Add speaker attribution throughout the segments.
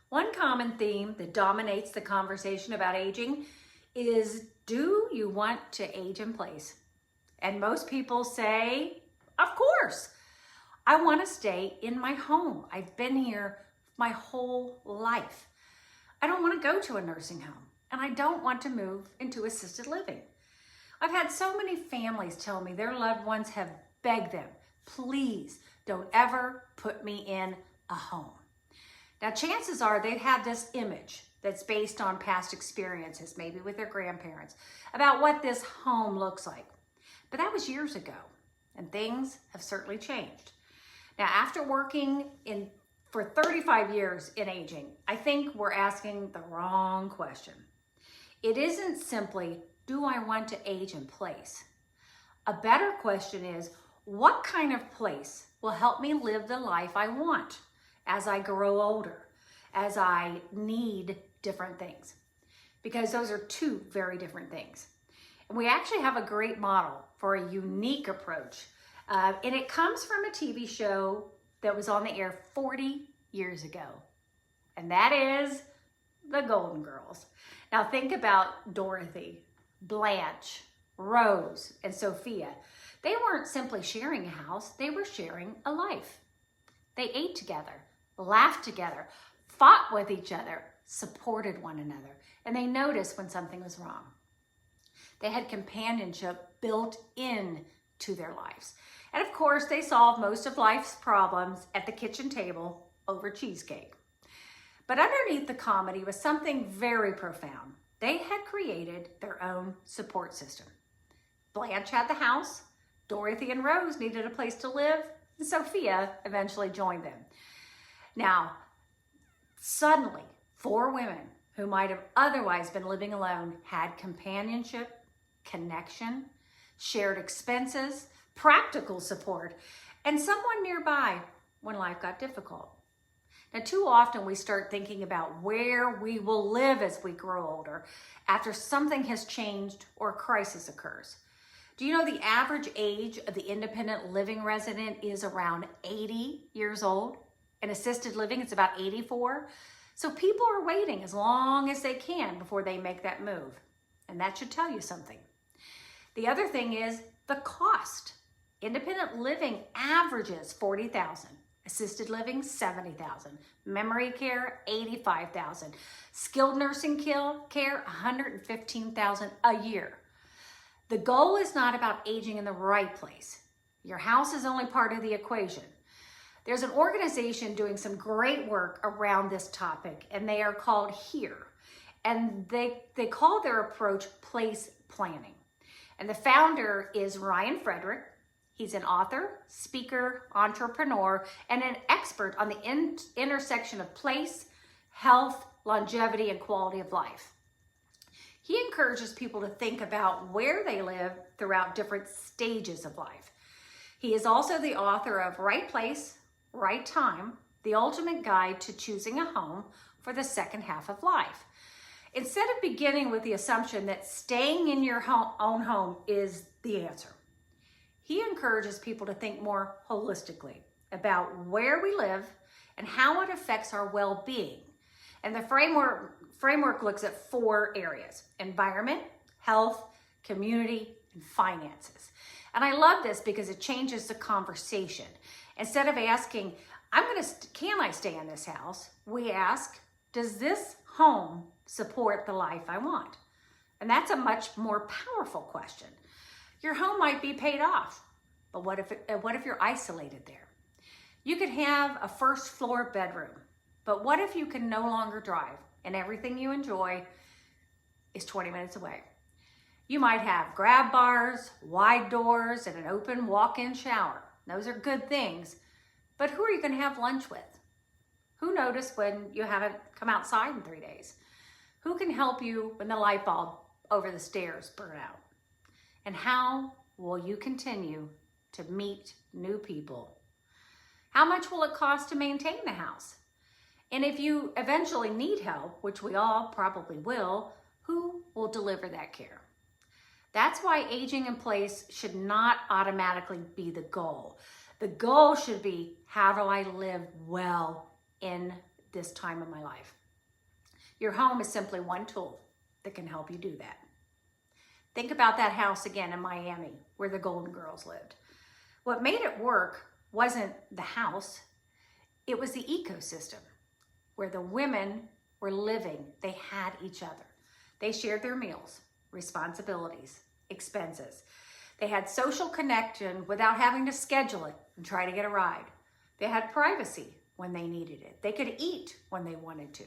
Speaker 1: One common theme that dominates the conversation about aging is, do you want to age in place? And most people say, of course. I want to stay in my home. I've been here my whole life. I don't want to go to a nursing home, and I don't want to move into assisted living. I've had so many families tell me their loved ones have begged them, please don't ever put me in a home. Now, chances are they'd have this image that's based on past experiences, maybe with their grandparents, about what this home looks like. But that was years ago, and things have certainly changed. Now, after working for 35 years in aging, I think we're asking the wrong question. It isn't simply, do I want to age in place? A better question is, what kind of place will help me live the life I want as I grow older, as I need different things? Because those are two very different things. And we actually have a great model for a unique approach. And it comes from a TV show that was on the air 40 years ago. And that is The Golden Girls. Now think about Dorothy, Blanche, Rose, and Sophia. They weren't simply sharing a house, they were sharing a life. They ate together, laughed together, fought with each other, supported one another, and they noticed when something was wrong. They had companionship built into their lives. And of course, they solved most of life's problems at the kitchen table over cheesecake. But underneath the comedy was something very profound. They had created their own support system. Blanche had the house, Dorothy and Rose needed a place to live, and Sophia eventually joined them. Now, suddenly, 4 women who might have otherwise been living alone had companionship, connection, shared expenses, practical support, and someone nearby when life got difficult. Now, too often we start thinking about where we will live as we grow older after something has changed or a crisis occurs. Do you know the average age of the independent living resident is around 80 years old? In assisted living, it's about 84. So people are waiting as long as they can before they make that move. And that should tell you something. The other thing is the cost. Independent living averages $40,000. Assisted living, $70,000. Memory care, $85,000. Skilled nursing care, $115,000 a year. The goal is not about aging in the right place. Your house is only part of the equation. There's an organization doing some great work around this topic, and they are called HERE. And they call their approach place planning. And the founder is Ryan Frederick. He's an author, speaker, entrepreneur, and an expert on the intersection of place, health, longevity, and quality of life. He encourages people to think about where they live throughout different stages of life. He is also the author of Right Place, Right Time, the ultimate guide to choosing a home for the second half of life. Instead of beginning with the assumption that staying in your own home is the answer, he encourages people to think more holistically about where we live and how it affects our well-being. And the framework looks at 4 areas: environment, health, community, and finances. And I love this because it changes the conversation. Instead of asking, can I stay in this house? We ask, does this home support the life I want? And that's a much more powerful question. Your home might be paid off, but what if you're isolated there? You could have a first floor bedroom, but what if you can no longer drive and everything you enjoy is 20 minutes away? You might have grab bars, wide doors, and an open walk-in shower. Those are good things, but who are you going to have lunch with? Who noticed when you haven't come outside in 3 days? Who can help you when the light bulb over the stairs burn out? And how will you continue to meet new people? How much will it cost to maintain the house? And if you eventually need help, which we all probably will, who will deliver that care? That's why aging in place should not automatically be the goal. The goal should be, how do I live well in this time of my life. Your home is simply one tool that can help you do that. Think about that house again in Miami where the Golden Girls lived. What made it work wasn't the house, it was the ecosystem where the women were living. They had each other. They shared their meals, responsibilities, expenses. They had social connection without having to schedule it and try to get a ride. They had privacy when they needed it. They could eat when they wanted to.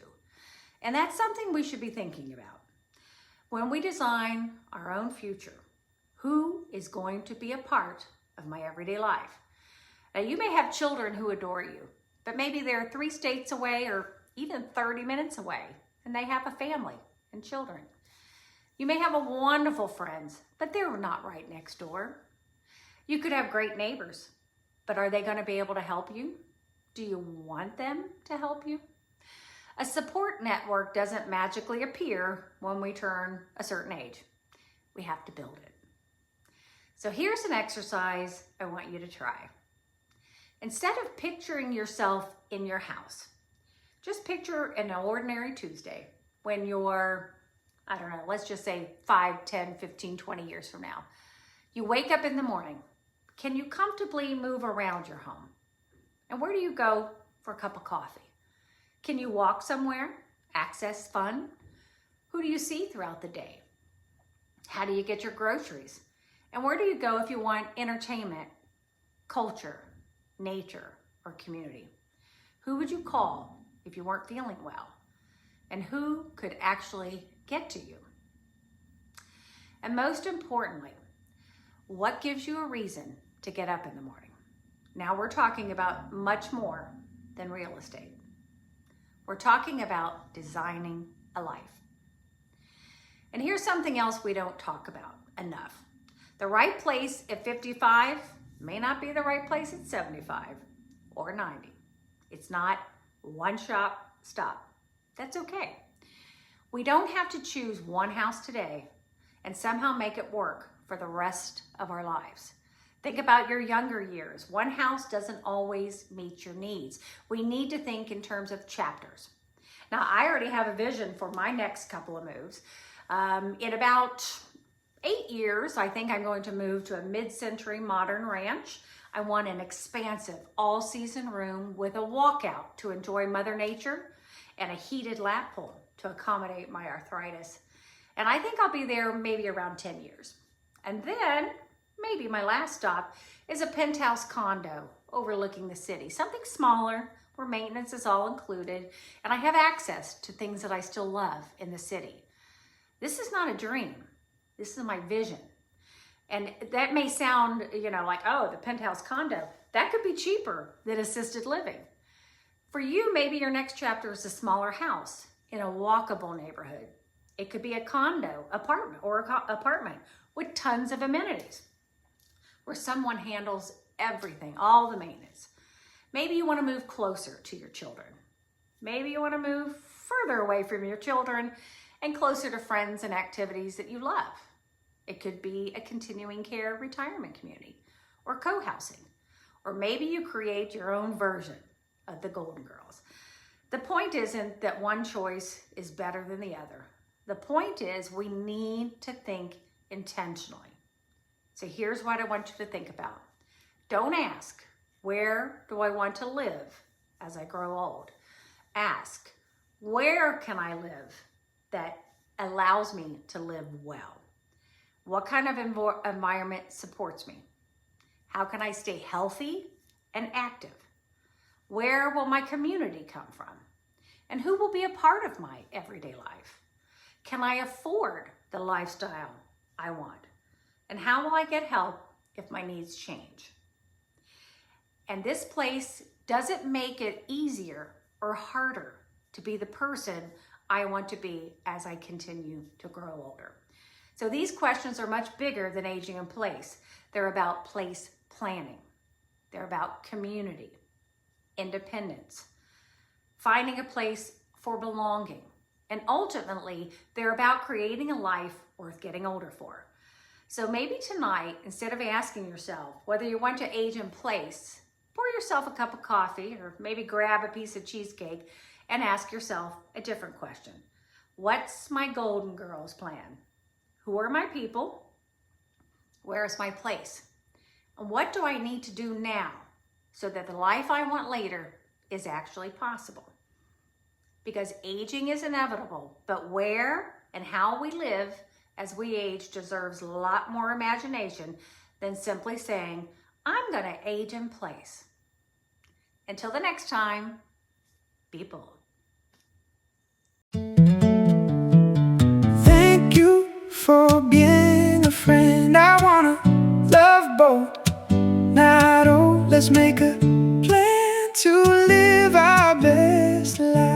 Speaker 1: And that's something we should be thinking about. When we design our own future, who is going to be a part of my everyday life? Now, you may have children who adore you, but maybe they're 3 states away or even 30 minutes away, and they have a family and children. You may have a wonderful friends, but they're not right next door. You could have great neighbors, but are they going to be able to help you? Do you want them to help you? A support network doesn't magically appear when we turn a certain age. We have to build it. So here's an exercise I want you to try. Instead of picturing yourself in your house, just picture an ordinary Tuesday when you're, I don't know, let's just say 5, 10, 15, 20 years from now. You wake up in the morning. Can you comfortably move around your home? And where do you go for a cup of coffee? Can you walk somewhere? Access fun? Who do you see throughout the day? How do you get your groceries? And where do you go if you want entertainment, culture, nature, or community? Who would you call if you weren't feeling well? And who could actually get to you? And most importantly, what gives you a reason to get up in the morning? Now we're talking about much more than real estate. We're talking about designing a life. And here's something else we don't talk about enough. The right place at 55 may not be the right place at 75 or 90. It's not one shop stop. That's okay. We don't have to choose one house today and somehow make it work for the rest of our lives. Think about your younger years. One house doesn't always meet your needs. We need to think in terms of chapters. Now, I already have a vision for my next couple of moves. In about 8 years, I think I'm going to move to a mid-century modern ranch. I want an expansive all-season room with a walkout to enjoy Mother Nature and a heated lap pool to accommodate my arthritis. And I think I'll be there maybe around 10 years. And then maybe my last stop is a penthouse condo overlooking the city, something smaller where maintenance is all included and I have access to things that I still love in the city. This is not a dream. This is my vision. And that may sound, like, oh, the penthouse condo, that could be cheaper than assisted living. For you, maybe your next chapter is a smaller house in a walkable neighborhood. It could be a condo, apartment with tons of amenities where someone handles everything, all the maintenance. Maybe you want to move closer to your children. Maybe you want to move further away from your children and closer to friends and activities that you love. It could be a continuing care retirement community or co-housing. Or maybe you create your own version of the Golden Girls. The point isn't that one choice is better than the other. The point is we need to think intentionally. So here's what I want you to think about. Don't ask, where do I want to live as I grow old? Ask, where can I live that allows me to live well? What kind of environment supports me? How can I stay healthy and active? Where will my community come from? And who will be a part of my everyday life? Can I afford the lifestyle I want? And how will I get help if my needs change? And this place doesn't make it easier or harder to be the person I want to be as I continue to grow older. So these questions are much bigger than aging in place. They're about place planning. They're about community, independence, finding a place for belonging. And ultimately, they're about creating a life worth getting older for. So maybe tonight, instead of asking yourself whether you want to age in place, pour yourself a cup of coffee or maybe grab a piece of cheesecake and ask yourself a different question. What's my Golden Girls plan? Who are my people? Where is my place? And what do I need to do now so that the life I want later is actually possible? Because aging is inevitable, but where and how we live as we age deserves a lot more imagination than simply saying, I'm gonna age in place. Until the next time, be bold.
Speaker 2: Thank you for being a friend. I wanna love bold, not old. Let's make a plan to live our best life.